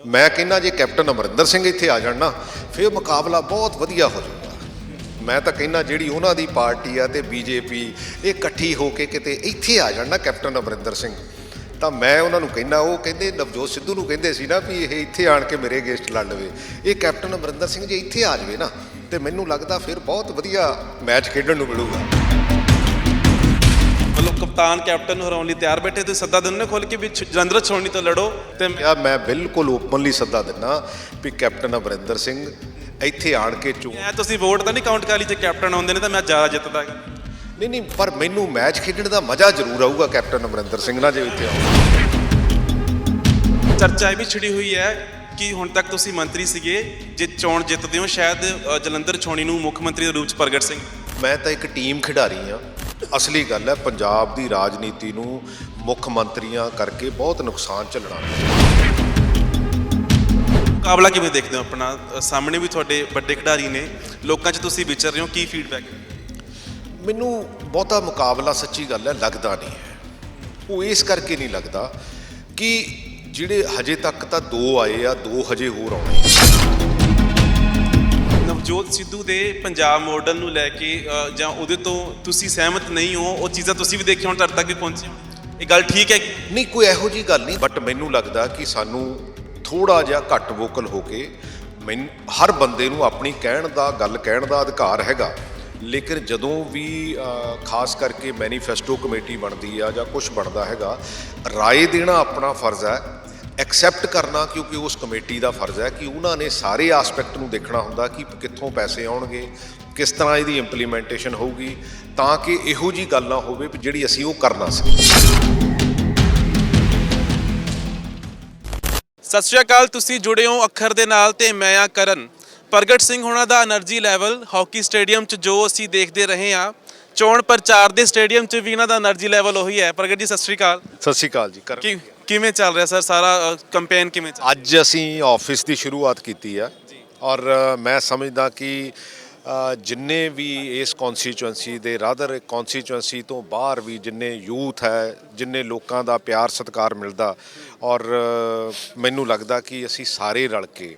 ਮੈਂ ਕਹਿੰਦਾ ਜੇ ਕੈਪਟਨ ਅਮਰਿੰਦਰ ਸਿੰਘ ਇੱਥੇ ਆ ਜਾਣ ਨਾ ਫਿਰ ਮੁਕਾਬਲਾ ਬਹੁਤ ਵਧੀਆ ਹੋ ਜਾਊਗਾ। ਮੈਂ ਤਾਂ ਕਹਿੰਦਾ ਜਿਹੜੀ ਉਹਨਾਂ ਦੀ ਪਾਰਟੀ ਆ ਤੇ ਬੀਜੇਪੀ ਇਹ ਇਕੱਠੀ ਹੋ ਕੇ ਕਿਤੇ ਇੱਥੇ ਆ ਜਾਣ ਨਾ ਕੈਪਟਨ ਅਮਰਿੰਦਰ ਸਿੰਘ, ਤਾਂ ਮੈਂ ਉਹਨਾਂ ਨੂੰ ਕਹਿੰਦਾ, ਉਹ ਕਹਿੰਦੇ ਨਵਜੋਤ ਸਿੱਧੂ ਨੂੰ ਕਹਿੰਦੇ ਸੀ ਨਾ ਵੀ ਇਹ ਇੱਥੇ ਆਣ ਕੇ ਮੇਰੇ ਅਗੇਂਸਟ ਲੜ ਲਵੇ, ਇਹ ਕੈਪਟਨ ਅਮਰਿੰਦਰ ਸਿੰਘ ਜੇ ਇੱਥੇ ਆ ਜਾਵੇ ਨਾ ਤੇ ਮੈਨੂੰ ਲੱਗਦਾ ਫਿਰ ਬਹੁਤ ਵਧੀਆ ਮੈਚ ਖੇਡਣ ਨੂੰ ਮਿਲੂਗਾ। ਮਤਲਬ ਕਪਤਾਨ ਕੈਪਟਨ ਨੂੰ ਹਰਾਉਣ ਲਈ ਤਿਆਰ ਬੈਠੇ, ਤੁਸੀਂ ਸੱਦਾ ਦਿੰਦੇ ਖੋਲ ਕੇ ਵੀ ਜਲੰਧਰ ਛੋੜਨੀ ਤੋਂ ਲੜੋ। ਤੇ ਮੈਂ ਬਿਲਕੁਲ ਓਪਨਲੀ ਸੱਦਾ ਦਿੰਦਾ ਵੀ ਕੈਪਟਨ ਅਮਰਿੰਦਰ ਸਿੰਘ ਇੱਥੇ ਆਣ ਕੇ ਤੁਸੀਂ ਵੋਟ ਤਾਂ ਨਹੀਂ ਕਾਊਂਟ ਕਰ ਲਈ, ਜੇ ਕੈਪਟਨ ਆਉਂਦੇ ਨੇ ਤਾਂ ਮੈਂ ਜ਼ਿਆਦਾ ਜਿੱਤਦਾ। ਨਹੀਂ, ਪਰ ਮੈਨੂੰ ਮੈਚ ਖੇਡਣ ਦਾ ਮਜ਼ਾ ਜ਼ਰੂਰ ਆਊਗਾ ਕੈਪਟਨ ਅਮਰਿੰਦਰ ਸਿੰਘ ਨਾਲ ਜੇ ਇੱਥੇ ਆਉਂਦਾ। ਚਰਚਾ ਇਹ ਵੀ ਛਿੜੀ ਹੋਈ ਹੈ ਕਿ ਹੁਣ ਤੱਕ ਤੁਸੀਂ ਮੰਤਰੀ ਸੀਗੇ, ਜੇ ਚੋਣ ਜਿੱਤਦੇ ਹੋ ਸ਼ਾਇਦ ਜਲੰਧਰ ਛੋਣੀ ਨੂੰ ਮੁੱਖ ਮੰਤਰੀ ਦੇ ਰੂਪ 'ਚ ਪ੍ਰਗਟ ਸਿੰਘ। ਮੈਂ ਤਾਂ ਇੱਕ ਟੀਮ ਖਿਡਾਰੀ ਹਾਂ। ਅਸਲੀ ਗੱਲ ਹੈ ਪੰਜਾਬ ਦੀ ਰਾਜਨੀਤੀ ਨੂੰ ਮੁੱਖ ਮੰਤਰੀਆਂ ਕਰਕੇ ਬਹੁਤ ਨੁਕਸਾਨ ਝੱਲਣਾ। ਮੁਕਾਬਲਾ ਕਿਵੇਂ ਦੇਖਦੇ ਹੋ ਆਪਣਾ? ਸਾਹਮਣੇ ਵੀ ਤੁਹਾਡੇ ਵੱਡੇ ਖਿਡਾਰੀ ਨੇ, ਲੋਕਾਂ 'ਚ ਤੁਸੀਂ ਵਿਚਰ ਰਹੇ ਹੋ, ਕੀ ਫੀਡਬੈਕ? ਮੈਨੂੰ ਬਹੁਤਾ ਮੁਕਾਬਲਾ ਸੱਚੀ ਗੱਲ ਹੈ ਲੱਗਦਾ ਨਹੀਂ ਹੈ। ਉਹ ਇਸ ਕਰਕੇ ਨਹੀਂ ਲੱਗਦਾ ਕਿ ਜਿਹੜੇ ਹਜੇ ਤੱਕ ਤਾਂ ਦੋ ਆਏ ਆ, ਦੋ ਹਜੇ ਹੋਰ ਆਉਣੇ। ਨਵਜੋਤ ਸਿੱਧੂ ਦੇ ਪੰਜਾਬ ਮਾਡਲ ਨੂੰ ਲੈ ਕੇ ਜਾਂ ਉਹਦੇ ਤੋਂ ਤੁਸੀਂ ਸਹਿਮਤ ਨਹੀਂ ਹੋ, ਉਹ ਚੀਜ਼ਾਂ ਤੁਸੀਂ ਵੀ ਦੇਖੀਆਂ ਹੁਣ, ਤੁਹਾਡੇ ਤੱਕ ਵੀ ਪਹੁੰਚੀ, ਇਹ ਗੱਲ ਠੀਕ ਹੈ? ਨਹੀਂ, ਕੋਈ ਇਹੋ ਜਿਹੀ ਗੱਲ ਨਹੀਂ, ਬਟ ਮੈਨੂੰ ਲੱਗਦਾ ਕਿ ਸਾਨੂੰ ਥੋੜਾ ਜਿਹਾ ਘੱਟ ਵੋਕਲ ਹੋ ਕੇ, ਹਰ ਬੰਦੇ ਨੂੰ ਆਪਣੀ ਗੱਲ ਕਹਿਣ ਦਾ ਅਧਿਕਾਰ ਹੈਗਾ, ਲੇਕਿਨ ਜਦੋਂ ਵੀ ਖਾਸ ਕਰਕੇ ਮੈਨੀਫੈਸਟੋ ਕਮੇਟੀ ਬਣਦੀ ਆ ਜਾਂ ਕੁਝ ਬਣਦਾ ਹੈਗਾ, ਰਾਏ ਦੇਣਾ ਆਪਣਾ ਫਰਜ਼ ਹੈ, ਐਕਸੈਪਟ ਕਰਨਾ ਕਿਉਂਕਿ ਉਸ ਕਮੇਟੀ ਦਾ ਫਰਜ਼ ਹੈ ਕਿ ਉਹਨਾਂ ਨੇ ਸਾਰੇ ਆਸਪੈਕਟ ਨੂੰ ਦੇਖਣਾ ਹੁੰਦਾ ਕਿ ਕਿੱਥੋਂ ਪੈਸੇ ਆਉਣਗੇ, ਕਿਸ ਤਰ੍ਹਾਂ ਇਹਦੀ ਇੰਪਲੀਮੈਂਟੇਸ਼ਨ ਹੋਊਗੀ, ਤਾਂ ਕਿ ਇਹੋ ਜਿਹੀ ਗੱਲ ਨਾ ਹੋਵੇ ਜਿਹੜੀ ਅਸੀਂ ਉਹ ਕਰ ਨਾ ਸਕੀਏ। ਸਤਿ ਸ਼੍ਰੀ ਅਕਾਲ, ਤੁਸੀਂ ਜੁੜੇ ਹੋ ਅੱਖਰ ਦੇ ਨਾਲ ਤੇ ਮੈਂ ਆ ਕਰਨ। ਪ੍ਰਗਟ ਸਿੰਘ ਹੋਣਾ ਦਾ એનર્ਜੀ ਲੈਵਲ ਹਾਕੀ ਸਟੇਡੀਅਮ 'ਚ ਜੋ ਅਸੀਂ ਦੇਖਦੇ ਰਹੇ ਹਾਂ, ਚੋਣ ਪ੍ਰਚਾਰ ਦੇ ਸਟੇਡੀਅਮ 'ਚ ਵੀ ਇਹਨਾਂ ਦਾ એનર્ਜੀ ਲੈਵਲ ਉਹੀ ਹੈ। ਪ੍ਰਗਟ ਜੀ ਸਤਿ ਸ਼੍ਰੀ ਅਕਾਲ। ਸਤਿ ਸ਼੍ਰੀ ਅਕਾਲ ਜੀ। ਕਿਵੇਂ ਚੱਲ ਰਿਹਾ ਸਰ ਸਾਰਾ ਕੰਪੇਨ? ਕਿਵੇਂ ਚੱਲ? ਅੱਜ ਅਸੀਂ ਆਫਿਸ ਦੀ ਸ਼ੁਰੂਆਤ ਕੀਤੀ ਆ ਔਰ ਮੈਂ ਸਮਝਦਾ ਕਿ ਜਿੰਨੇ ਵੀ ਇਸ ਕੌਂਸਟੀਚੁਐਂਸੀ ਦੇ ਰਾਦਰ ਕੌਂਸਟੀਚੁਐਂਸੀ ਤੋਂ ਬਾਹਰ ਵੀ ਜਿੰਨੇ ਯੂਥ ਹੈ, ਜਿੰਨੇ ਲੋਕਾਂ ਦਾ ਪਿਆਰ ਸਤਿਕਾਰ ਮਿਲਦਾ, ਔਰ ਮੈਨੂੰ ਲੱਗਦਾ ਕਿ ਅਸੀਂ ਸਾਰੇ ਰਲ ਕੇ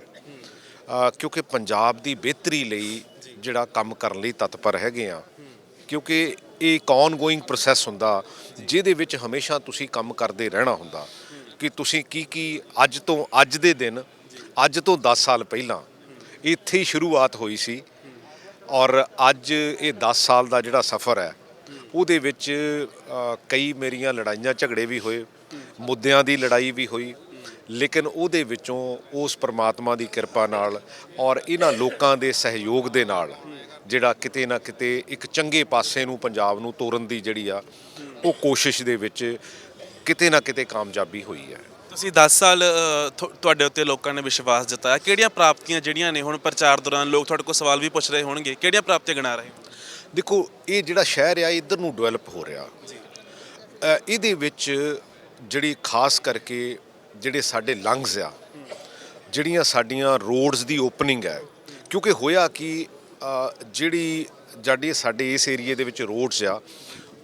ਕਿਉਂਕਿ ਪੰਜਾਬ ਦੀ ਬਿਹਤਰੀ ਲਈ ਜਿਹੜਾ ਕੰਮ ਕਰਨ ਲਈ ਤਤਪਰ ਹੈਗੇ ਆ, ਕਿਉਂਕਿ ਇਹ ਇੱਕ ਔਨਗੋਇੰਗ ਪ੍ਰੋਸੈਸ ਹੁੰਦਾ ਜਿਹਦੇ ਵਿੱਚ ਹਮੇਸ਼ਾ ਤੁਸੀਂ ਕੰਮ ਕਰਦੇ ਰਹਿਣਾ ਹੁੰਦਾ ਕਿ ਤੁਸੀਂ ਕੀ ਅੱਜ ਦੇ ਦਿਨ, ਅੱਜ ਤੋਂ 10 ਸਾਲ ਪਹਿਲਾਂ ਇੱਥੇ ਹੀ ਸ਼ੁਰੂਆਤ ਹੋਈ ਸੀ, ਔਰ ਅੱਜ ਇਹ 10 ਸਾਲ ਦਾ ਜਿਹੜਾ ਸਫ਼ਰ ਹੈ ਉਹਦੇ ਵਿੱਚ ਕਈ ਮੇਰੀਆਂ ਲੜਾਈਆਂ ਝਗੜੇ ਵੀ ਹੋਏ, ਮੁੱਦਿਆਂ ਦੀ ਲੜਾਈ ਵੀ ਹੋਈ, ਲੇਕਿਨ ਉਹਦੇ ਵਿੱਚੋਂ ਉਸ ਪਰਮਾਤਮਾ ਦੀ ਕਿਰਪਾ ਨਾਲ ਔਰ ਇਹਨਾਂ ਲੋਕਾਂ ਦੇ ਸਹਿਯੋਗ ਦੇ ਨਾਲ ਜਿਹੜਾ ਕਿਤੇ ਨਾ ਕਿਤੇ ਇੱਕ ਚੰਗੇ ਪਾਸੇ ਨੂੰ ਪੰਜਾਬ ਨੂੰ ਤੋਰਨ ਦੀ ਜਿਹੜੀ ਆ ਉਹ ਕੋਸ਼ਿਸ਼ ਦੇ ਵਿੱਚ ਕਿਤੇ ਨਾ ਕਿਤੇ ਕਾਮਯਾਬੀ ਹੋਈ ਹੈ। ਤੁਸੀਂ 10 ਸਾਲ ਤੁਹਾਡੇ ਉੱਤੇ ਲੋਕਾਂ ਨੇ ਵਿਸ਼ਵਾਸ ਜਤਾਇਆ, ਕਿਹੜੀਆਂ ਪ੍ਰਾਪਤੀਆਂ ਜਿਹੜੀਆਂ ਨੇ ਹੁਣ ਪ੍ਰਚਾਰ ਦੌਰਾਨ ਲੋਕ ਤੁਹਾਡੇ ਕੋਲ ਸਵਾਲ ਵੀ ਪੁੱਛ ਰਹੇ ਹੋਣਗੇ, ਕਿਹੜੀਆਂ ਪ੍ਰਾਪਤੀਆਂ ਗਿਣਾ ਰਹੇ? ਦੇਖੋ, ਇਹ ਜਿਹੜਾ ਸ਼ਹਿਰ ਆ ਇੱਧਰ ਨੂੰ ਡਿਵੈਲਪ ਹੋ ਰਿਹਾ, ਇਹਦੇ ਵਿੱਚ ਜਿਹੜੀ ਖਾਸ ਕਰਕੇ ਜਿਹੜੇ ਸਾਡੇ ਲੰਗਸ ਆ, ਜਿਹੜੀਆਂ ਸਾਡੀਆਂ ਰੋਡਸ ਦੀ ਓਪਨਿੰਗ ਹੈ, ਕਿਉਂਕਿ ਹੋਇਆ ਕਿ ਜਿਹੜੀ ਸਾਡੇ ਇਸ ਏਰੀਏ ਦੇ ਵਿੱਚ ਰੋਡਸ ਆ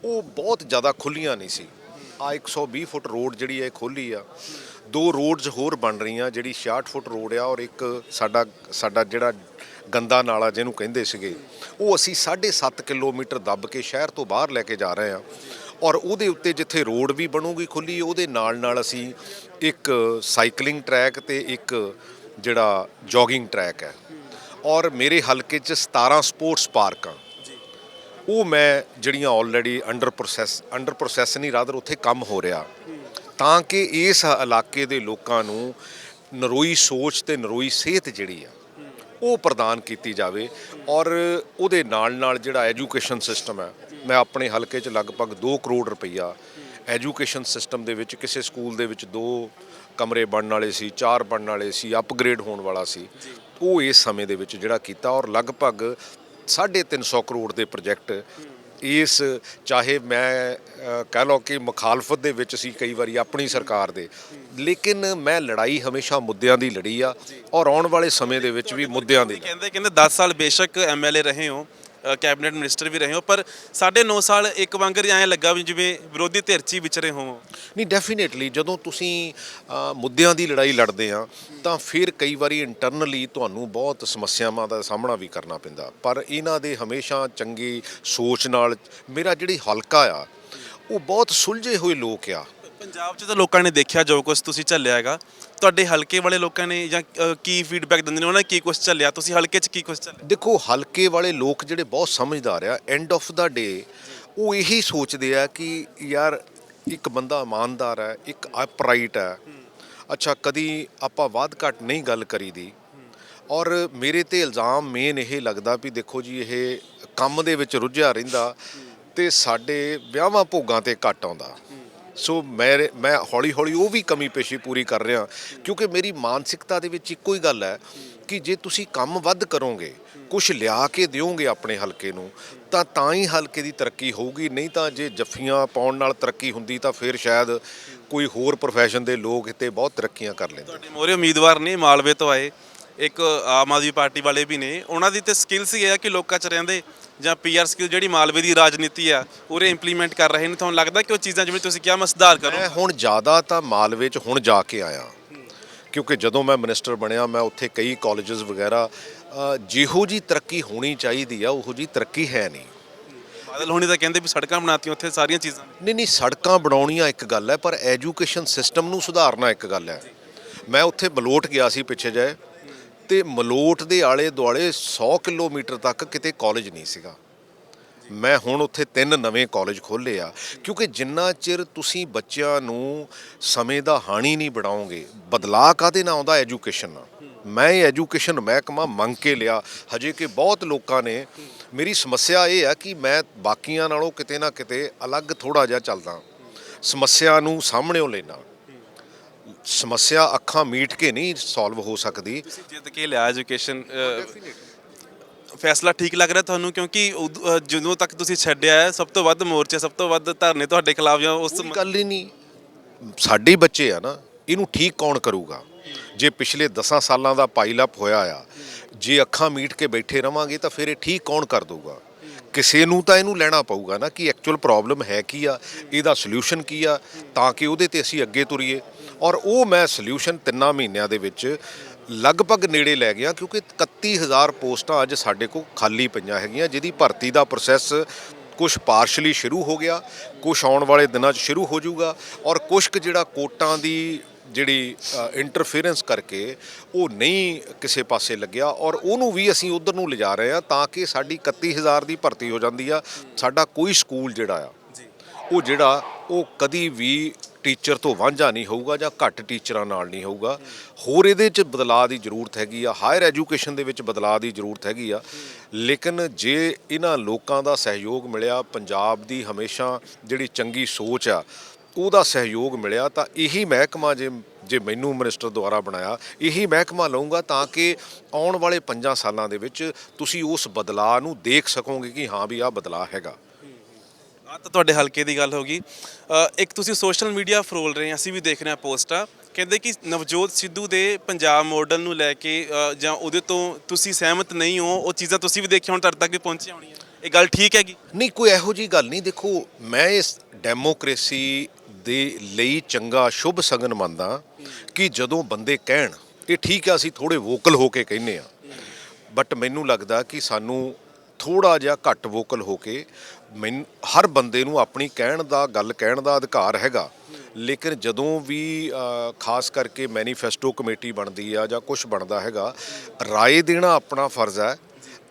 ਉਹ ਬਹੁਤ ਜ਼ਿਆਦਾ ਖੁੱਲੀਆਂ ਨਹੀਂ ਸੀ। 120 ਫੁੱਟ ਰੋਡ ਜਿਹੜੀ ਹੈ ਖੋਲ੍ਹੀ ਆ, 2 ਰੋਡਸ ਹੋਰ ਬਣ ਰਹੀਆਂ, ਜਿਹੜੀ 66 ਫੁੱਟ ਰੋਡ ਆ, ਔਰ ਇੱਕ ਸਾਡਾ ਜਿਹੜਾ ਗੰਦਾ ਨਾਲਾ ਜਿਹਨੂੰ ਕਹਿੰਦੇ ਸੀਗੇ, ਉਹ ਅਸੀਂ 7.5 ਕਿਲੋਮੀਟਰ ਦੱਬ ਕੇ ਸ਼ਹਿਰ ਤੋਂ ਬਾਹਰ ਲੈ ਕੇ ਜਾ ਰਹੇ ਹਾਂ, ਔਰ ਉਹਦੇ ਉੱਤੇ ਜਿੱਥੇ ਰੋਡ ਵੀ ਬਣੂਗੀ ਖੁੱਲ੍ਹੀ, ਉਹਦੇ ਨਾਲ ਅਸੀਂ ਇੱਕ ਸਾਈਕਲਿੰਗ ਟਰੈਕ ਤੇ ਇੱਕ ਜਿਹੜਾ ਜੋਗਿੰਗ ਟਰੈਕ ਹੈ, ਔਰ ਮੇਰੇ ਹਲਕੇ 'ਚ 17 ਸਪੋਰਟਸ ਪਾਰਕਾਂ, ਉਹ ਮੈਂ ਜਿਹੜੀਆਂ ਆਲਰੇਡੀ ਅੰਡਰ ਪ੍ਰੋਸੈਸ ਨਹੀਂ, ਰਾਦਰ ਉੱਥੇ ਕੰਮ ਹੋ ਰਿਹਾ, ਤਾਂ ਕਿ ਇਸ ਇਲਾਕੇ ਦੇ ਲੋਕਾਂ ਨੂੰ ਨਰੋਈ ਸੋਚ ਤੇ ਨਰੋਈ ਸਿਹਤ ਜਿਹੜੀ ਆ ਉਹ ਪ੍ਰਦਾਨ ਕੀਤੀ ਜਾਵੇ। ਔਰ ਉਹਦੇ ਨਾਲ ਜਿਹੜਾ ਐਜੂਕੇਸ਼ਨ ਸਿਸਟਮ ਹੈ, ਮੈਂ ਆਪਣੇ ਹਲਕੇ 'ਚ ਲਗਭਗ 2 ਕਰੋੜ ਰੁਪਈਆ ਐਜੂਕੇਸ਼ਨ ਸਿਸਟਮ ਦੇ ਵਿੱਚ, ਕਿਸੇ ਸਕੂਲ ਦੇ ਵਿੱਚ 2 ਕਮਰੇ ਬਣਨ ਵਾਲੇ ਸੀ, 4 ਬਣਨ ਵਾਲੇ ਸੀ, ਅਪਗ੍ਰੇਡ ਹੋਣ ਵਾਲਾ ਸੀ, ਉਹ ਇਸ ਸਮੇਂ ਦੇ ਵਿੱਚ ਜਿਹੜਾ ਕੀਤਾ, ਔਰ ਲਗਭਗ 350 ਕਰੋੜ ਦੇ ਪ੍ਰੋਜੈਕਟ ਇਸ, ਚਾਹੇ ਮੈਂ ਕਹਿ ਲਓ ਕਿ ਮੁਖਾਲਫਤ ਦੇ ਵਿੱਚ ਸੀ ਕਈ ਵਾਰੀ ਆਪਣੀ ਸਰਕਾਰ ਦੇ, ਲੇਕਿਨ ਮੈਂ ਲੜਾਈ ਹਮੇਸ਼ਾ ਮੁੱਦਿਆਂ ਦੀ ਲੜੀ ਆ, ਔਰ ਆਉਣ ਵਾਲੇ ਸਮੇਂ ਦੇ ਵਿੱਚ ਵੀ ਮੁੱਦਿਆਂ ਦੀ। ਕਹਿੰਦੇ 10 ਸਾਲ ਬੇਸ਼ੱਕ MLA ਰਹੇ ਹੋ, ਕੈਬਨਿਟ ਮਿਨਿਸਟਰ ਵੀ ਰਹੇ ਹੋ, ਪਰ 9.5 ਸਾਲ ਇੱਕ ਵਾਂਗਰ ਐਂ ਲੱਗਾ ਵੀ ਜਿਵੇਂ ਵਿਰੋਧੀ ਧਿਰ 'ਚ ਹੀ ਵਿਚਰੇ ਹੋ। ਨਹੀਂ, ਡੈਫੀਨੇਟਲੀ ਜਦੋਂ ਤੁਸੀਂ ਮੁੱਦਿਆਂ ਦੀ ਲੜਾਈ ਲੜਦੇ ਆ ਤਾਂ ਫਿਰ ਕਈ ਵਾਰੀ ਇੰਟਰਨਲੀ ਤੁਹਾਨੂੰ ਬਹੁਤ ਸਮੱਸਿਆਵਾਂ ਦਾ ਸਾਹਮਣਾ ਵੀ ਕਰਨਾ ਪੈਂਦਾ, ਪਰ ਇਹਨਾਂ ਦੇ ਹਮੇਸ਼ਾ ਚੰਗੀ ਸੋਚ ਨਾਲ ਮੇਰਾ ਜਿਹੜੀ ਹਲਕਾ ਆ ਉਹ ਬਹੁਤ ਸੁਲਝੇ ਹੋਏ ਲੋਕ ਆ। ਪੰਜਾਬ 'ਚ ਤਾਂ ਲੋਕਾਂ ਨੇ ਦੇਖਿਆ ਜੋ ਕੁਝ ਤੁਸੀਂ ਝੱਲਿਆ ਹੈਗਾ, ਤੁਹਾਡੇ ਹਲਕੇ ਵਾਲੇ ਲੋਕਾਂ ਨੇ ਜਾਂ ਕੀ ਫੀਡਬੈਕ ਦਿੰਦੇ ਨੇ, ਉਹਨਾਂ ਨੇ ਕੀ ਕੁਝ ਝੱਲਿਆ, ਤੁਸੀਂ ਹਲਕੇ 'ਚ ਕੀ ਕੁਝ ਝੱਲਿਆ? ਦੇਖੋ, ਹਲਕੇ ਵਾਲੇ ਲੋਕ ਜਿਹੜੇ ਬਹੁਤ ਸਮਝਦਾਰ ਆ, ਐਂਡ ਆਫ ਦਾ ਡੇ ਉਹ ਇਹੀ ਸੋਚਦੇ ਆ ਕਿ ਯਾਰ ਇੱਕ ਬੰਦਾ ਇਮਾਨਦਾਰ ਹੈ, ਇੱਕ ਅਪਰਾਈਟ ਹੈ। ਅੱਛਾ, ਕਦੀ ਆਪਾਂ ਵੱਧ ਘੱਟ ਨਹੀਂ ਗੱਲ ਕਰੀਦੀ, ਔਰ ਮੇਰੇ ਤੇ ਇਲਜ਼ਾਮ ਮੇਨ ਇਹ ਲੱਗਦਾ ਵੀ ਦੇਖੋ ਜੀ ਇਹ ਕੰਮ ਦੇ ਵਿੱਚ ਰੁੱਝਿਆ ਰਹਿੰਦਾ ਤੇ ਸਾਡੇ ਵਿਆਹਾਂ ਭੋਗਾਂ ਤੇ ਘੱਟ ਆਉਂਦਾ। ਸੋ ਮੈਂ ਹੌਲੀ ਹੌਲੀ ਉਹ ਵੀ ਕਮੀ ਪੇਸ਼ੀ ਪੂਰੀ ਕਰ ਰਿਹਾ, ਕਿਉਂਕਿ ਮੇਰੀ ਮਾਨਸਿਕਤਾ ਦੇ ਵਿੱਚ ਇੱਕੋ ਹੀ ਗੱਲ ਹੈ ਕਿ ਜੇ ਤੁਸੀਂ ਕੰਮ ਵੱਧ ਕਰੋਗੇ, ਕੁਝ ਲਿਆ ਕੇ ਦਿਓਗੇ ਆਪਣੇ ਹਲਕੇ ਨੂੰ, ਤਾਂ ਹੀ ਹਲਕੇ ਦੀ ਤਰੱਕੀ ਹੋਊਗੀ। ਨਹੀਂ ਤਾਂ ਜੇ ਜੱਫੀਆਂ ਪਾਉਣ ਨਾਲ ਤਰੱਕੀ ਹੁੰਦੀ ਤਾਂ ਫਿਰ ਸ਼ਾਇਦ ਕੋਈ ਹੋਰ ਪ੍ਰੋਫੈਸ਼ਨ ਦੇ ਲੋਕ ਇੱਥੇ ਬਹੁਤ ਤਰੱਕੀਆਂ ਕਰ ਲੈਂਦੇ। ਤੁਹਾਡੇ ਮੋਹਰੇ ਉਮੀਦਵਾਰ ਨੇ ਮਾਲਵੇ ਤੋਂ ਆਏ, ਇੱਕ ਆਮ ਆਦਮੀ ਪਾਰਟੀ ਵਾਲੇ ਵੀ ਨੇ, ਉਹਨਾਂ ਦੀ ਤੇ ਸਕਿੱਲਸ ਹੀ ਹੈ ਕਿ ਲੋਕਾਂ 'ਚ ਰਹਿੰਦੇ ਜਾਂ ਪੀਆਰ ਸਕਿੱਲ ਜਿਹੜੀ ਮਾਲਵੇ ਦੀ ਰਾਜਨੀਤੀ ਆ ਉਰੇ ਇੰਪਲੀਮੈਂਟ ਕਰ ਰਹੇ ਨੇ। ਤੁਹਾਨੂੰ ਲੱਗਦਾ ਕਿ ਉਹ ਚੀਜ਼ਾਂ ਜਿਵੇਂ ਤੁਸੀਂ ਕਿਹਾ ਮੈਂ ਸੁਧਾਰ ਕਰੋ? ਮੈਂ ਹੁਣ ਜ਼ਿਆਦਾ ਤਾਂ ਮਾਲਵੇ 'ਚ ਹੁਣ ਜਾ ਕੇ ਆਇਆ, ਕਿਉਂਕਿ ਜਦੋਂ ਮੈਂ ਮਿਨਿਸਟਰ ਬਣਿਆ ਮੈਂ ਉੱਥੇ ਕਈ ਕਾਲਜਸ ਵਗੈਰਾ, ਜਿਹੋ ਜੀ ਤਰੱਕੀ ਹੋਣੀ ਚਾਹੀਦੀ ਆ ਉਹੋ ਜੀ ਤਰੱਕੀ ਹੈ ਨਹੀਂ। ਬਾਦਲ ਹੋਣੀ ਤਾਂ ਕਹਿੰਦੇ ਵੀ ਸੜਕਾਂ ਬਣਾਤੀਆਂ ਉੱਥੇ ਸਾਰੀਆਂ ਚੀਜ਼ਾਂ। ਨਹੀਂ, ਸੜਕਾਂ ਬਣਾਉਣੀਆਂ ਇੱਕ ਗੱਲ ਹੈ, ਪਰ ਐਜੂਕੇਸ਼ਨ ਸਿਸਟਮ ਨੂੰ ਸੁਧਾਰਨਾ ਇੱਕ ਗੱਲ ਹੈ। ਮੈਂ ਉੱਥੇ ਮਲੋਟ ਗਿਆ ਸੀ ਪਿੱਛੇ ਜਿਹੇ, ਤੇ ਮਲੋਟ ਦੇ ਆਲੇ ਦੁਆਲੇ 100 ਕਿਲੋਮੀਟਰ ਤੱਕ ਕਿਤੇ ਕਾਲਜ ਨਹੀਂ ਸੀਗਾ। ਮੈਂ ਹੁਣ ਉੱਥੇ 3 ਨਵੇਂ ਕਾਲਜ ਖੋਲ੍ਹੇ ਆ, ਕਿਉਂਕਿ ਜਿੰਨਾ ਚਿਰ ਤੁਸੀਂ ਬੱਚਿਆਂ ਨੂੰ ਸਮੇਂ ਦਾ ਹਾਣੀ ਨਹੀਂ ਬਣਾਓਗੇ, ਬਦਲਾਅ ਕਾਹਦੇ ਨਾਲ ਆਉਂਦਾ? ਐਜੂਕੇਸ਼ਨ ਨਾਲ। ਮੈਂ ਇਹ ਐਜੂਕੇਸ਼ਨ ਮਹਿਕਮਾ ਮੰਗ ਕੇ ਲਿਆ, ਹਜੇ ਕਿ ਬਹੁਤ ਲੋਕਾਂ ਨੇ। ਮੇਰੀ ਸਮੱਸਿਆ ਇਹ ਆ ਕਿ ਮੈਂ ਬਾਕੀਆਂ ਨਾਲੋਂ ਕਿਤੇ ਨਾ ਕਿਤੇ ਅਲੱਗ ਥੋੜ੍ਹਾ ਜਿਹਾ ਚੱਲਦਾ, ਸਮੱਸਿਆ ਨੂੰ ਸਾਹਮਣਿਓਂ ਲੈਣਾ। ਸਮੱਸਿਆ ਅੱਖਾਂ ਮੀਟ ਕੇ ਨਹੀਂ ਸੋਲਵ ਹੋ ਸਕਦੀ। ਤੁਸੀਂ ਜਿੱਤ ਕੇ ਲਿਆ ਐਜੂਕੇਸ਼ਨ, ਫੈਸਲਾ ਠੀਕ ਲੱਗ ਰਿਹਾ ਤੁਹਾਨੂੰ? ਕਿਉਂਕਿ ਜਦੋਂ ਤੱਕ ਤੁਸੀਂ ਛੱਡਿਆ ਹੈ ਸਭ ਤੋਂ ਵੱਧ ਮੋਰਚੇ, ਸਭ ਤੋਂ ਵੱਧ ਧਰਨੇ ਤੁਹਾਡੇ ਖਿਲਾਫ ਜਾਂ ਉਸ ਕੋਈ ਗੱਲ ਹੀ ਨਹੀਂ। ਸਾਡੇ ਹੀ ਬੱਚੇ ਆ ਨਾ, ਇਹਨੂੰ ਠੀਕ ਕੌਣ ਕਰੂਗਾ? ਜੇ ਪਿਛਲੇ 10 ਸਾਲਾਂ ਦਾ ਪਾਈਲ ਅਪ ਹੋਇਆ ਆ, ਜੇ ਅੱਖਾਂ ਮੀਟ ਕੇ ਬੈਠੇ ਰਵਾਂਗੇ ਤਾਂ ਫਿਰ ਇਹ ਠੀਕ ਕੌਣ ਕਰ ਦੂਗਾ? ਕਿਸੇ ਨੂੰ ਤਾਂ ਇਹਨੂੰ ਲੈਣਾ ਪਊਗਾ ਨਾ ਕਿ ਐਕਚੁਅਲ ਪ੍ਰੋਬਲਮ ਹੈ ਕੀ ਆ, ਇਹਦਾ ਸੋਲਿਊਸ਼ਨ ਕੀ ਆ, ਤਾਂ ਕਿ ਉਹਦੇ ਤੇ ਅਸੀਂ ਅੱਗੇ ਤੁਰੀਏ। ਔਰ ਉਹ ਮੈਂ ਸੋਲਿਊਸ਼ਨ 3 ਮਹੀਨਿਆਂ ਦੇ ਵਿੱਚ ਲਗਭਗ ਨੇੜੇ ਲੈ ਗਿਆ, ਕਿਉਂਕਿ 31,000 ਪੋਸਟਾਂ ਅੱਜ ਸਾਡੇ ਕੋਲ ਖਾਲੀ ਪਈਆਂ ਹੈਗੀਆਂ, ਜਿਹਦੀ ਭਰਤੀ ਦਾ ਪ੍ਰੋਸੈਸ ਕੁਛ ਪਾਰਸ਼ਲੀ ਸ਼ੁਰੂ ਹੋ ਗਿਆ, ਕੁਛ ਆਉਣ ਵਾਲੇ ਦਿਨਾਂ 'ਚ ਸ਼ੁਰੂ ਹੋ ਜਾਊਗਾ, ਔਰ ਕੁਛ ਕੁ ਜਿਹੜਾ ਕੋਟਾਂ ਦੀ ਜਿਹੜੀ ਇੰਟਰਫੇਰੈਂਸ ਕਰਕੇ ਉਹ ਨਹੀਂ ਕਿਸੇ ਪਾਸੇ ਲੱਗਿਆ, ਔਰ ਉਹਨੂੰ ਵੀ ਅਸੀਂ ਉਧਰ ਨੂੰ ਲਿਜਾ ਰਹੇ ਹਾਂ ਤਾਂ ਕਿ ਸਾਡੀ 31,000 ਦੀ ਭਰਤੀ ਹੋ ਜਾਂਦੀ ਆ। ਸਾਡਾ ਕੋਈ ਸਕੂਲ ਜਿਹੜਾ ਆ ਉਹ ਕਦੀ ਵੀ ਟੀਚਰ ਤੋਂ ਵਾਂਝਾ ਨਹੀਂ ਹੋਊਗਾ ਜਾਂ ਘੱਟ ਟੀਚਰਾਂ ਨਾਲ ਨਹੀਂ ਹੋਊਗਾ। ਹੋਰ ਇਹਦੇ 'ਚ ਬਦਲਾਅ ਦੀ ਜ਼ਰੂਰਤ ਹੈਗੀ ਆ, ਹਾਇਰ ਐਜੂਕੇਸ਼ਨ ਦੇ ਵਿੱਚ ਬਦਲਾਅ ਦੀ ਜ਼ਰੂਰਤ ਹੈਗੀ ਆ। ਲੇਕਿਨ ਜੇ ਇਹਨਾਂ ਲੋਕਾਂ ਦਾ ਸਹਿਯੋਗ ਮਿਲਿਆ, ਪੰਜਾਬ ਦੀ ਹਮੇਸ਼ਾ ਜਿਹੜੀ ਚੰਗੀ ਸੋਚ ਆ ਉਹਦਾ ਸਹਿਯੋਗ ਮਿਲਿਆ, ਤਾਂ ਇਹੀ ਮਹਿਕਮਾ ਜੇ ਮੈਨੂੰ ਮਿਨਿਸਟਰ ਦੁਆਰਾ ਬਣਾਇਆ, ਇਹੀ ਮਹਿਕਮਾ ਲਊਂਗਾ ਤਾਂ ਕਿ ਆਉਣ ਵਾਲੇ 5 ਸਾਲਾਂ ਦੇ ਵਿੱਚ ਤੁਸੀਂ ਉਸ ਬਦਲਾਅ ਨੂੰ ਦੇਖ ਸਕੋਗੇ ਕਿ ਹਾਂ ਵੀ ਆਹ ਬਦਲਾਅ ਹੈਗਾ। ਆਹ ਤਾਂ ਤੁਹਾਡੇ ਹਲਕੇ ਦੀ ਗੱਲ ਹੋ ਗਈ। ਇੱਕ ਤੁਸੀਂ ਸੋਸ਼ਲ ਮੀਡੀਆ ਫਰੋਲ ਰਹੇ, ਅਸੀਂ ਵੀ ਦੇਖ ਰਹੇ ਹਾਂ ਪੋਸਟਾਂ, ਕਹਿੰਦੇ ਕਿ ਨਵਜੋਤ ਸਿੱਧੂ ਦੇ ਪੰਜਾਬ ਮਾਡਲ ਨੂੰ ਲੈ ਕੇ ਜਾਂ ਉਹਦੇ ਤੋਂ ਤੁਸੀਂ ਸਹਿਮਤ ਨਹੀਂ ਹੋ, ਉਹ ਚੀਜ਼ਾਂ ਤੁਸੀਂ ਵੀ ਦੇਖੀਆਂ ਹੁਣ ਤੁਹਾਡੇ ਤੱਕ ਵੀ ਪਹੁੰਚੀਆਂ ਹੋਣੀਆਂ, ਇਹ ਗੱਲ ਠੀਕ ਹੈਗੀ? ਨਹੀਂ, ਕੋਈ ਇਹੋ ਜਿਹੀ ਗੱਲ ਨਹੀਂ। ਦੇਖੋ, ਮੈਂ ਇਸ ਡੈਮੋਕ੍ਰੇਸੀ ਦੇ ਲਈ ਚੰਗਾ ਸ਼ੁਭ ਸ਼ਗਨ ਮੰਨਦਾ ਕਿ ਜਦੋਂ ਬੰਦੇ ਕਹਿਣ, ਇਹ ਠੀਕ ਆ ਅਸੀਂ ਥੋੜ੍ਹੇ ਵੋਕਲ ਹੋ ਕੇ ਕਹਿੰਦੇ ਆ, ਬਟ ਮੈਨੂੰ ਲੱਗਦਾ ਕਿ ਸਾਨੂੰ ਥੋੜ੍ਹਾ ਜਿਹਾ ਘੱਟ ਵੋਕਲ ਹੋ ਕੇ, ਹਰ ਬੰਦੇ ਨੂੰ ਆਪਣੀ ਗੱਲ ਕਹਿਣ ਦਾ ਅਧਿਕਾਰ ਹੈਗਾ। ਲੇਕਿਨ ਜਦੋਂ ਵੀ ਖਾਸ ਕਰਕੇ ਮੈਨੀਫੈਸਟੋ ਕਮੇਟੀ ਬਣਦੀ ਆ ਜਾਂ ਕੁਝ ਬਣਦਾ ਹੈਗਾ, ਰਾਏ ਦੇਣਾ ਆਪਣਾ ਫਰਜ਼ ਹੈ,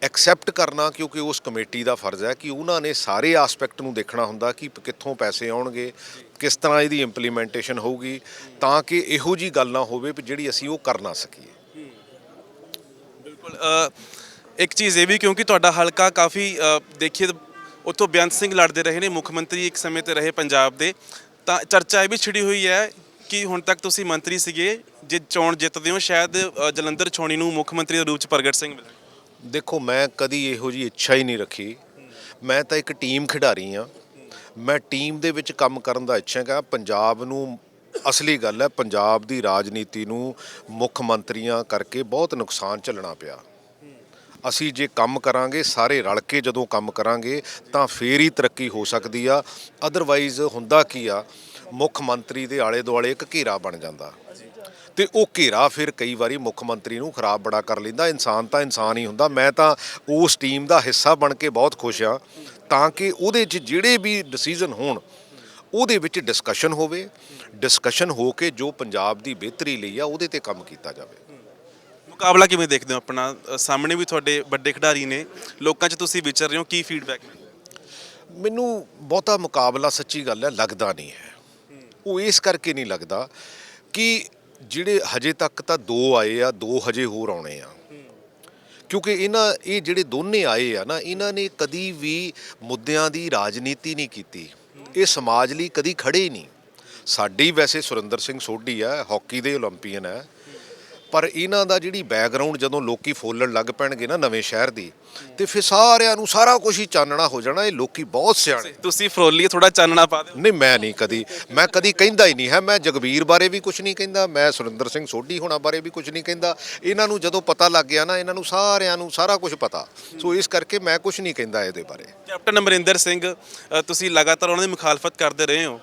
ਐਕਸੈਪਟ ਕਰਨਾ ਕਿਉਂਕਿ ਉਸ ਕਮੇਟੀ ਦਾ ਫਰਜ਼ ਹੈ ਕਿ ਉਹਨਾਂ ਨੇ ਸਾਰੇ ਆਸਪੈਕਟ ਨੂੰ ਦੇਖਣਾ ਹੁੰਦਾ ਕਿ ਕਿੱਥੋਂ ਪੈਸੇ ਆਉਣਗੇ, ਕਿਸ ਤਰ੍ਹਾਂ ਇਹਦੀ ਇੰਪਲੀਮੈਂਟੇਸ਼ਨ ਹੋਊਗੀ, ਤਾਂ ਕਿ ਇਹੋ ਜਿਹੀ ਗੱਲ ਨਾ ਹੋਵੇ ਵੀ ਜਿਹੜੀ ਅਸੀਂ ਉਹ ਕਰ ਨਾ ਸਕੀਏ। ਬਿਲਕੁਲ। ਇੱਕ ਚੀਜ਼ ਇਹ ਵੀ, ਕਿਉਂਕਿ ਤੁਹਾਡਾ ਹਲਕਾ ਕਾਫੀ ਦੇਖੀਏ ਉੱਥੋਂ ਬੇਅੰਤ ਸਿੰਘ ਲੜਦੇ ਰਹੇ ਨੇ, ਮੁੱਖ ਮੰਤਰੀ ਇੱਕ ਸਮੇਂ 'ਤੇ ਰਹੇ ਪੰਜਾਬ ਦੇ, ਤਾਂ ਚਰਚਾ ਇਹ ਵੀ ਛਿੜੀ ਹੋਈ ਹੈ ਕਿ ਹੁਣ ਤੱਕ ਤੁਸੀਂ ਮੰਤਰੀ ਸੀਗੇ, ਜੇ ਚੋਣ ਜਿੱਤਦੇ ਹੋ ਸ਼ਾਇਦ ਜਲੰਧਰ ਛਾਉਣੀ ਨੂੰ ਮੁੱਖ ਮੰਤਰੀ ਦੇ ਰੂਪ 'ਚ ਪ੍ਰਗਟ ਸਿੰਘ ਮਿਲੇ। ਦੇਖੋ, ਮੈਂ ਕਦੀ ਇਹੋ ਜਿਹੀ ਇੱਛਾ ਹੀ ਨਹੀਂ ਰੱਖੀ। ਮੈਂ ਤਾਂ ਇੱਕ ਟੀਮ ਖਿਡਾਰੀ ਹਾਂ, ਮੈਂ ਟੀਮ ਦੇ ਵਿੱਚ ਕੰਮ ਕਰਨ ਦਾ ਇੱਛੁਕ ਹਾਂ। ਪੰਜਾਬ ਨੂੰ, ਅਸਲੀ ਗੱਲ ਹੈ, ਪੰਜਾਬ ਦੀ ਰਾਜਨੀਤੀ ਨੂੰ ਮੁੱਖ ਮੰਤਰੀਆਂ ਕਰਕੇ ਬਹੁਤ ਨੁਕਸਾਨ ਝੱਲਣਾ ਪਿਆ। ਅਸੀਂ ਜੇ ਕੰਮ ਕਰਾਂਗੇ ਸਾਰੇ ਰਲ ਕੇ ਜਦੋਂ ਕੰਮ ਕਰਾਂਗੇ ਤਾਂ ਫੇਰ ਹੀ ਤਰੱਕੀ ਹੋ ਸਕਦੀ ਆ। ਅਦਰਵਾਈਜ਼ ਹੁੰਦਾ ਕੀ ਆ, ਮੁੱਖ ਮੰਤਰੀ ਦੇ ਆਲੇ ਦੁਆਲੇ ਇੱਕ ਘੇਰਾ ਬਣ ਜਾਂਦਾ ਤੇ ਉਹ ਘੇਰਾ ਫਿਰ ਕਈ ਵਾਰੀ ਮੁੱਖ ਮੰਤਰੀ ਨੂੰ ਖਰਾਬ ਬੜਾ ਕਰ ਲੈਂਦਾ। ਇਨਸਾਨ ਤਾਂ ਇਨਸਾਨ ਹੀ ਹੁੰਦਾ। ਮੈਂ ਤਾਂ ਉਸ ਟੀਮ ਦਾ ਹਿੱਸਾ ਬਣ ਕੇ ਬਹੁਤ ਖੁਸ਼ ਹਾਂ ਤਾਂ ਕਿ ਉਹਦੇ 'ਚ ਜਿਹੜੇ ਵੀ ਡਿਸੀਜਨ ਹੋਣ ਉਹਦੇ ਵਿੱਚ ਡਿਸਕਸ਼ਨ ਹੋਵੇ, ਡਿਸਕਸ਼ਨ ਹੋ ਕੇ ਜੋ ਪੰਜਾਬ ਦੀ ਬਿਹਤਰੀ ਲਈ ਆ ਉਹਦੇ ਤੇ ਕੰਮ ਕੀਤਾ ਜਾਵੇ। ਮੁਕਾਬਲਾ ਕਿਵੇਂ ਦੇਖਦੇ ਹੋ ਆਪਣਾ? ਸਾਹਮਣੇ ਵੀ ਤੁਹਾਡੇ ਵੱਡੇ ਖਿਡਾਰੀ ਨੇ, ਲੋਕਾਂ 'ਚ ਤੁਸੀਂ ਵਿਚਰ ਰਹੇ ਹੋ, ਕੀ ਫੀਡਬੈਕ ਨੇ? ਮੈਨੂੰ ਬਹੁਤਾ ਮੁਕਾਬਲਾ ਸੱਚੀ ਗੱਲ ਹੈ ਲੱਗਦਾ ਨਹੀਂ ਹੈ। ਉਹ ਇਸ ਕਰਕੇ ਨਹੀਂ ਲੱਗਦਾ ਕਿ ਜਿਹੜੇ ਹਜੇ ਤੱਕ ਤਾਂ 2 ਆਏ ਆ, 2 ਹਜੇ ਹੋਰ ਆਉਣੇ ਆ। ਕਿਉਂਕਿ ਇਹ ਜਿਹੜੇ ਦੋਨੇ ਆਏ ਆ ਨਾ, ਇਹਨਾਂ ਨੇ ਕਦੀ ਵੀ ਮੁੱਦਿਆਂ ਦੀ ਰਾਜਨੀਤੀ ਨਹੀਂ ਕੀਤੀ। ਇਹ ਸਮਾਜ ਲਈ ਕਦੀ ਖੜੇ ਹੀ ਨਹੀਂ। ਸਾਡੀ ਵੈਸੇ ਸੁਰਿੰਦਰ ਸਿੰਘ ਸੋਢੀ ਆ, ਹਾਕੀ ਦੇ ਓਲੰਪੀਅਨ ਹੈ, ਪਰ ਇਹਨਾਂ ਦਾ ਜਿਹੜੀ ਬੈਕਗਰਾਉਂਡ ਜਦੋਂ ਲੋਕੀ ਫੋਲਣ ਲੱਗ ਪੈਣਗੇ ਨਾ ਨਵੇਂ ਸ਼ਹਿਰ ਦੀ, ਤੇ ਫਿਰ ਸਾਰਿਆਂ ਨੂੰ ਸਾਰਾ ਕੁਝ ਹੀ ਚਾਨਣਾ ਹੋ ਜਾਣਾ। ਇਹ ਲੋਕੀ ਬਹੁਤ ਸਿਆਣੇ। ਤੁਸੀਂ ਫਰੋਲੀ ਥੋੜਾ ਚਾਨਣਾ ਪਾ ਦਿਓ। ਨਹੀਂ, ਮੈਂ ਕਦੀ ਕਹਿੰਦਾ ਹੀ ਨਹੀਂ ਹੈ। ਮੈਂ ਜਗਬੀਰ ਬਾਰੇ ਵੀ ਕੁਝ ਨਹੀਂ ਕਹਿੰਦਾ, ਮੈਂ ਸੁਰਿੰਦਰ ਸਿੰਘ ਸੋਢੀ ਹੋਣਾ ਬਾਰੇ ਵੀ ਕੁਝ ਨਹੀਂ ਕਹਿੰਦਾ। ਇਹਨਾਂ ਨੂੰ ਜਦੋਂ ਪਤਾ ਲੱਗ ਗਿਆ ਨਾ, ਇਹਨਾਂ ਨੂੰ ਸਾਰਿਆਂ ਨੂੰ ਸਾਰਾ ਕੁਝ ਪਤਾ, ਸੋ ਇਸ ਕਰਕੇ ਮੈਂ ਕੁਝ ਨਹੀਂ ਕਹਿੰਦਾ ਇਹਦੇ ਬਾਰੇ। ਕੈਪਟਨ ਅਮਰਿੰਦਰ ਸਿੰਘ, ਤੁਸੀਂ ਲਗਾਤਾਰ ਉਹਨਾਂ ਦੀ ਮੁਖਾਲਫਤ ਕਰਦੇ ਰਹੇ ਹੋ।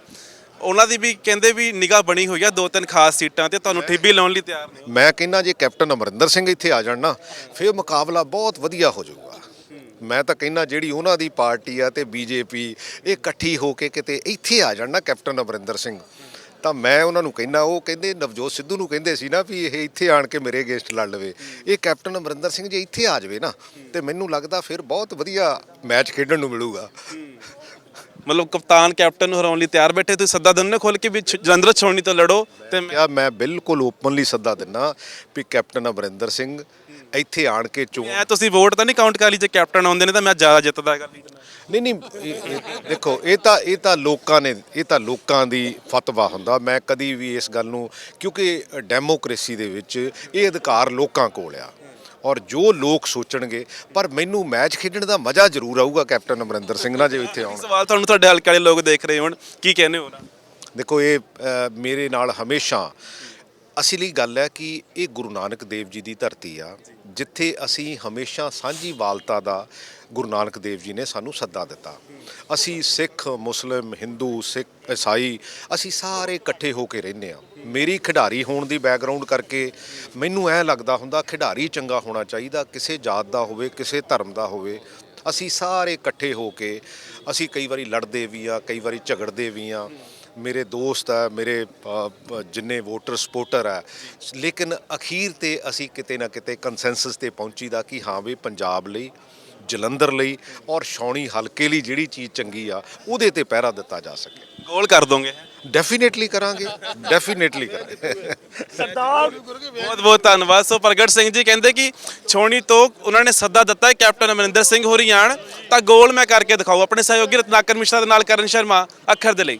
ਉਹਨਾਂ ਦੀ ਵੀ ਕਹਿੰਦੇ ਵੀ ਨਿਗਾਹ ਬਣੀ ਹੋਈ ਆ 2-3 ਖਾਸ ਸੀਟਾਂ ਤੇ, ਤੁਹਾਨੂੰ ਠੇਬੀ ਲਾਉਣ ਲਈ ਤਿਆਰ ਨੇ। ਮੈਂ ਕਹਿੰਦਾ ਜੇ ਕੈਪਟਨ ਅਮਰਿੰਦਰ ਸਿੰਘ ਇੱਥੇ ਆ ਜਾਣ ਨਾ, ਫਿਰ ਮੁਕਾਬਲਾ ਬਹੁਤ ਵਧੀਆ ਹੋ ਜਾਊਗਾ। ਮੈਂ ਤਾਂ ਕਹਿੰਦਾ ਜਿਹੜੀ ਉਹਨਾਂ ਦੀ ਪਾਰਟੀ ਆ ਤੇ ਬੀਜੇਪੀ, ਇਹ ਇਕੱਠੀ ਹੋ ਕੇ ਕਿਤੇ ਇੱਥੇ ਆ ਜਾਣ ਨਾ ਕੈਪਟਨ ਅਮਰਿੰਦਰ ਸਿੰਘ, ਤਾਂ ਮੈਂ ਉਹਨਾਂ ਨੂੰ ਕਹਿੰਦਾ, ਉਹ ਕਹਿੰਦੇ ਨਵਜੋਤ ਸਿੱਧੂ ਨੂੰ ਕਹਿੰਦੇ ਸੀ ਨਾ ਵੀ ਇਹ ਇੱਥੇ ਆਣ ਕੇ ਮੇਰੇ ਅਗੇਂਸਟ ਲੜ ਲਵੇ। ਇਹ ਕੈਪਟਨ ਅਮਰਿੰਦਰ ਸਿੰਘ ਜੇ ਇੱਥੇ ਆ ਜਾਵੇ ਨਾ, ਤੇ ਮੈਨੂੰ ਲੱਗਦਾ ਫਿਰ ਬਹੁਤ ਵਧੀਆ ਮੈਚ ਖੇਡਣ ਨੂੰ ਮਿਲੂਗਾ। ਮਤਲਬ ਕਪਤਾਨ ਕੈਪਟਨ ਨੂੰ ਹਰਾਉਣ ਲਈ ਤਿਆਰ ਬੈਠੇ, ਤੁਸੀਂ ਸੱਦਾ ਦਿੰਦੇ ਖੋਲ ਕੇ ਵੀ ਜਲੰਧਰ ਛੋਣੀ ਤੋਂ ਲੜੋ। ਤੇ ਮੈਂ ਬਿਲਕੁਲ ਓਪਨਲੀ ਸੱਦਾ ਦਿੰਦਾ ਵੀ ਕੈਪਟਨ ਅਮਰਿੰਦਰ ਸਿੰਘ ਇੱਥੇ ਆਣ ਕੇ ਤੁਸੀਂ ਵੋਟ ਤਾਂ ਨਹੀਂ ਕਾਊਂਟ ਕਰ ਲਈ, ਜੇ ਕੈਪਟਨ ਆਉਂਦੇ ਨੇ ਤਾਂ ਮੈਂ ਜ਼ਿਆਦਾ ਜਿੱਤਦਾ ਹੈਗਾ। ਨਹੀਂ, ਦੇਖੋ ਇਹ ਤਾਂ ਲੋਕਾਂ ਦੀ ਫਤਵਾ ਹੁੰਦਾ। ਮੈਂ ਕਦੀ ਵੀ ਇਸ ਗੱਲ ਨੂੰ, ਕਿਉਂਕਿ ਡੈਮੋਕ੍ਰੇਸੀ ਦੇ ਵਿੱਚ ਇਹ ਅਧਿਕਾਰ ਲੋਕਾਂ ਕੋਲ ਆ ਔਰ ਜੋ ਲੋਕ ਸੋਚਣਗੇ, ਪਰ ਮੈਨੂੰ ਮੈਚ ਖੇਡਣ ਦਾ ਮਜ਼ਾ ਜ਼ਰੂਰ ਆਊਗਾ ਕੈਪਟਨ ਅਮਰਿੰਦਰ ਸਿੰਘ ਨਾਲ ਜੇ ਇੱਥੇ ਆਉਣ। ਸਵਾਲ ਤੁਹਾਨੂੰ ਤੁਹਾਡੇ ਹਲਕੇ ਵਾਲੇ ਲੋਕ ਦੇਖ ਰਹੇ ਹੋਣ, ਕੀ ਕਹਿੰਦੇ ਹੋ? ਦੇਖੋ ਇਹ ਮੇਰੇ ਨਾਲ ਹਮੇਸ਼ਾ ਅਸਲੀ ਗੱਲ ਹੈ ਕਿ ਇਹ ਗੁਰੂ ਨਾਨਕ ਦੇਵ ਜੀ ਦੀ ਧਰਤੀ ਆ, ਜਿੱਥੇ ਅਸੀਂ ਹਮੇਸ਼ਾ ਸਾਂਝੀਵਾਲਤਾ ਦਾ ਗੁਰੂ ਨਾਨਕ ਦੇਵ ਜੀ ਨੇ ਸਾਨੂੰ ਸੱਦਾ ਦਿੱਤਾ। ਅਸੀਂ ਸਿੱਖ, ਮੁਸਲਿਮ, ਹਿੰਦੂ, ਸਿੱਖ, ਈਸਾਈ, ਅਸੀਂ ਸਾਰੇ ਇਕੱਠੇ ਹੋ ਕੇ ਰਹਿੰਦੇ ਹਾਂ। ਮੇਰੀ ਖਿਡਾਰੀ ਹੋਣ ਦੀ ਬੈਕਗਰਾਉਂਡ ਕਰਕੇ ਮੈਨੂੰ ਐਂ ਲੱਗਦਾ ਹੁੰਦਾ ਖਿਡਾਰੀ ਚੰਗਾ ਹੋਣਾ ਚਾਹੀਦਾ, ਕਿਸੇ ਜਾਤ ਦਾ ਹੋਵੇ, ਕਿਸੇ ਧਰਮ ਦਾ ਹੋਵੇ। ਅਸੀਂ ਸਾਰੇ ਇਕੱਠੇ ਹੋ ਕੇ, ਅਸੀਂ ਕਈ ਵਾਰੀ ਲੜਦੇ ਵੀ ਆ, ਕਈ ਵਾਰੀ ਝਗੜਦੇ ਵੀ ਆ। ਮੇਰੇ ਦੋਸਤ ਆ, ਮੇਰੇ ਜਿੰਨੇ ਵੋਟਰ ਸਪੋਰਟਰ ਆ, ਲੇਕਿਨ ਅਖੀਰ ਤੇ ਅਸੀਂ ਕਿਤੇ ਨਾ ਕਿਤੇ ਕੰਸੈਂਸਸ ਤੇ ਪਹੁੰਚੀਦਾ ਕਿ ਹਾਂ ਵੀ ਪੰਜਾਬ ਲਈ, ਜਲੰਧਰ ਲਈ ਔਰ ਛਾਉਣੀ ਹਲਕੇ ਲਈ ਜਿਹੜੀ ਚੀਜ਼ ਚੰਗੀ ਆ ਉਹਦੇ ਤੇ ਪਹਿਰਾ ਦਿੱਤਾ ਜਾ ਸਕੇ। ਗੋਲ ਕਰ ਦੋਗੇ? ਡੈਫੀਨੇਟਲੀ ਕਰਾਂਗੇ, ਡੈਫੀਨੇਟਲੀ ਕਰਾਂਗੇ। ਬਹੁਤ ਬਹੁਤ ਧੰਨਵਾਦ। ਸੋ ਪ੍ਰਗਟ ਸਿੰਘ ਜੀ ਕਹਿੰਦੇ ਕਿ ਛਾਉਣੀ ਤੋਂ ਉਹਨਾਂ ਨੇ ਸੱਦਾ ਦਿੱਤਾ ਹੈ ਕੈਪਟਨ ਅਮਰਿੰਦਰ ਸਿੰਘ ਹੋਰੀ ਆਣ ਤਾਂ ਗੋਲ ਮੈਂ ਕਰਕੇ ਦਿਖਾਊ। ਆਪਣੇ ਸਹਿਯੋਗੀ ਰਤਨਾਕਰ ਮਿਸ਼ਰਾ ਦੇ ਨਾਲ ਕਰਨ ਸ਼ਰਮਾ, ਅੱਖਰ ਦੇ ਲਈ।